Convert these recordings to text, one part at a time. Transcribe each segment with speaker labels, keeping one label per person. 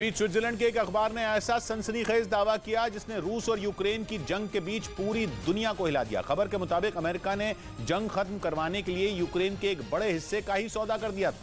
Speaker 1: Switzerland के एक अखबार ने ऐसा सनसनीखेज दावा किया जिसने रूस और यूक्रेन की जंग के बीच पूरी दुनिया को हिला दिया। खबर के मुताबिक अमेरिका ने जंग खत्म करवाने के लिए यूक्रेन के एक बड़े हिस्से का ही सौदा कर दिया था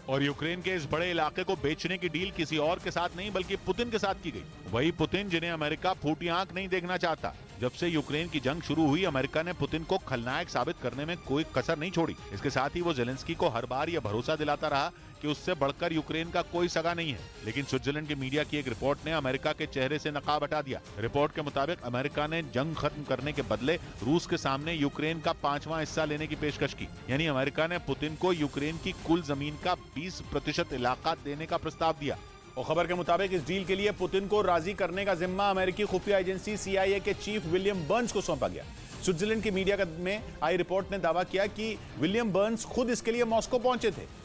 Speaker 2: और यूक्रेन के इस बड़े इलाके को बेचने की डील किसी और के साथ नहीं बल्कि पुतिन के साथ की गई। वही पुतिन जिन्हें अमेरिका फूटी आंख नहीं देखना चाहता। जब से यूक्रेन की जंग शुरू हुई, अमेरिका ने पुतिन को खलनायक साबित करने में कोई कसर नहीं छोड़ी। इसके साथ ही वो जेलेंस्की को हर बार यह भरोसा दिलाता रहा कि उससे बढ़कर यूक्रेन का कोई सगा नहीं है। लेकिन स्विट्जरलैंड की मीडिया की एक रिपोर्ट ने अमेरिका के चेहरे से नकाब हटा दिया। रिपोर्ट के मुताबिक अमेरिका ने जंग खत्म करने के बदले रूस के सामने यूक्रेन का 5वां हिस्सा लेने की पेशकश की। यानी अमेरिका ने पुतिन को यूक्रेन की कुल जमीन का 20% इलाका देने का प्रस्ताव दिया।
Speaker 1: और खबर के मुताबिक इस डील के लिए पुतिन को राजी करने का जिम्मा अमेरिकी खुफिया एजेंसी CIA के चीफ विलियम बर्न्स को सौंपा गया। स्विट्जरलैंड की मीडिया में आई रिपोर्ट ने दावा किया कि विलियम बर्न्स खुद इसके लिए मॉस्को पहुंचे थे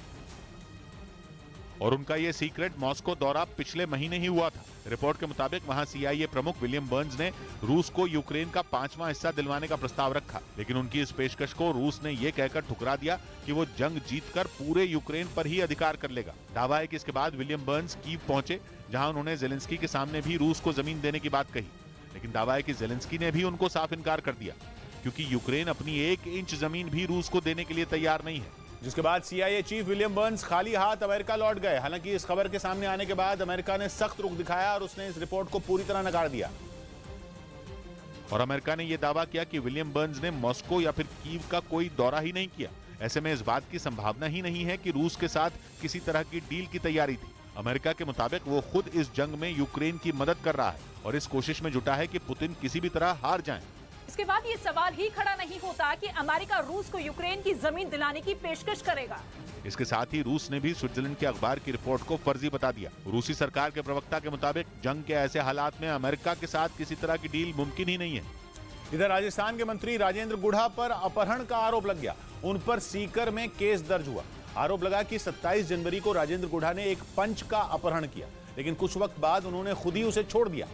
Speaker 2: और उनका यह सीक्रेट मॉस्को दौरा पिछले महीने ही हुआ था। रिपोर्ट के मुताबिक वहां CIA प्रमुख विलियम बर्न्स ने रूस को यूक्रेन का 5वां हिस्सा दिलवाने का प्रस्ताव रखा, लेकिन उनकी इस पेशकश को रूस ने यह कहकर ठुकरा दिया कि वो जंग जीतकर पूरे यूक्रेन पर ही अधिकार कर लेगा। दावा है कि इसके बाद विलियम बर्न्स कीव पहुंचे, जहां उन्होंने जेलेंस्की के सामने भी रूस को जमीन देने की बात कही। लेकिन दावा है कि जेलेंस्की ने भी उनको साफ इनकार कर दिया, क्योंकि यूक्रेन अपनी 1 इंच जमीन भी रूस को देने के लिए तैयार नहीं है।
Speaker 1: जिसके बाद CIA चीफ विलियम बर्न्स खाली हाथ अमेरिका लौट गए। हालांकि इस खबर के सामने आने के बाद अमेरिका ने सख्त रुख दिखाया और उसने इस रिपोर्ट को पूरी तरह नकार दिया।
Speaker 2: और अमेरिका ने यह दावा किया कि विलियम बर्न्स ने मॉस्को या फिर कीव का कोई दौरा ही नहीं किया। ऐसे में इस बात की संभावना ही नहीं है कि रूस के साथ किसी तरह की डील की तैयारी थी। अमेरिका के मुताबिक वो खुद इस जंग में यूक्रेन की मदद कर रहा है और इस कोशिश में जुटा है कि पुतिन किसी भी तरह हार जाएं।
Speaker 3: इसके बाद ये सवाल ही खड़ा नहीं होता कि अमेरिका रूस को यूक्रेन की जमीन दिलाने की पेशकश करेगा।
Speaker 2: इसके साथ ही रूस ने भी स्विट्जरलैंड के अखबार की रिपोर्ट को फर्जी बता दिया। रूसी सरकार के प्रवक्ता के मुताबिक जंग के ऐसे हालात में अमेरिका के साथ किसी तरह की डील मुमकिन ही नहीं है।
Speaker 1: इधर राजस्थान के मंत्री राजेंद्र गुढ़ा पर अपहरण का आरोप लग गया। उन पर सीकर में केस दर्ज हुआ। आरोप लगा कि 27 जनवरी को राजेंद्र गुढ़ा ने एक पंच का अपहरण किया, लेकिन कुछ वक्त बाद उन्होंने खुद ही उसे छोड़ दिया।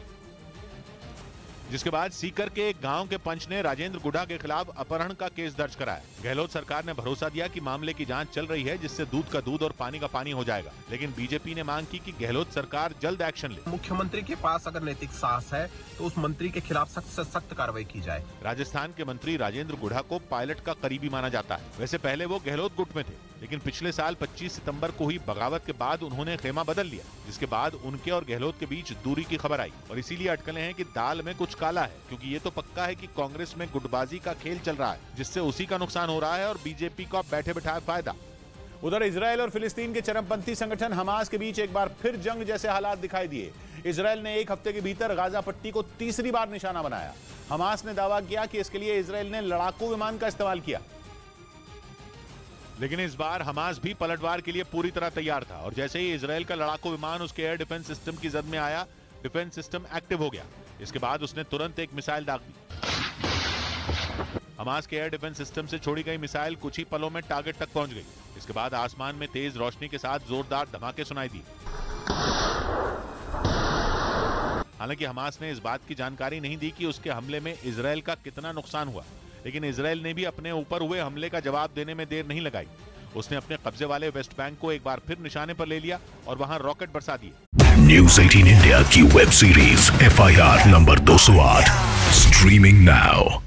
Speaker 2: जिसके बाद सीकर के एक गांव के पंच ने राजेंद्र गुढ़ा के खिलाफ अपहरण का केस दर्ज कराया। गहलोत सरकार ने भरोसा दिया कि मामले की जांच चल रही है, जिससे दूध का दूध और पानी का पानी हो जाएगा। लेकिन बीजेपी ने मांग की कि गहलोत सरकार जल्द एक्शन ले।
Speaker 4: मुख्यमंत्री के पास अगर नैतिक साहस है तो उस मंत्री के खिलाफ सख्त से सख्त कार्रवाई की जाए।
Speaker 2: राजस्थान के मंत्री राजेंद्र गुढ़ा को पायलट का करीबी माना जाता है। वैसे पहले वो गहलोत गुट में थे, लेकिन पिछले साल 25 सितंबर को हुई बगावत के बाद उन्होंने खेमा बदल लिया, जिसके बाद उनके और गहलोत के बीच दूरी की खबर आई। और इसीलिए अटकलें हैं कि दाल में कुछ काला है, क्योंकि ये तो पक्का है कि कांग्रेस में गुटबाजी का खेल चल रहा है, जिससे उसी का नुकसान हो रहा है और बीजेपी को बैठे बिठाए फायदा।
Speaker 1: उधर इजराइल और फिलिस्तीन के चरमपंथी संगठन हमास के बीच एक बार फिर जंग जैसे हालात दिखाई दिए। इजराइल ने एक हफ्ते के भीतर गाजा पट्टी को तीसरी बार निशाना बनाया। हमास ने दावा किया कि इसके लिए इजराइल ने लड़ाकू विमान का इस्तेमाल किया,
Speaker 2: लेकिन इस बार हमास भी पलटवार के लिए पूरी तरह तैयार था और जैसे ही इजराइल का लड़ाकू विमान उसके एयर डिफेंस सिस्टम की जद में आया, डिफेंस सिस्टम एक्टिव हो गया। इसके बाद उसने तुरंत एक मिसाइल दाग दी। हमास के एयर डिफेंस सिस्टम से छोड़ी गई मिसाइल कुछ ही पलों में टारगेट तक पहुंच गई। इसके बाद आसमान में तेज रोशनी के साथ जोरदार धमाके सुनाई दिए। हालांकि हमास ने इस बात की जानकारी नहीं दी कि उसके हमले में इजराइल का कितना नुकसान हुआ, लेकिन इजराइल ने भी अपने ऊपर हुए हमले का जवाब देने में देर नहीं लगाई। उसने अपने कब्जे वाले वेस्ट बैंक को एक बार फिर निशाने पर ले लिया और वहां रॉकेट बरसा दिए।
Speaker 5: न्यूज़ 18 इंडिया की web series FIR number 208 streaming now.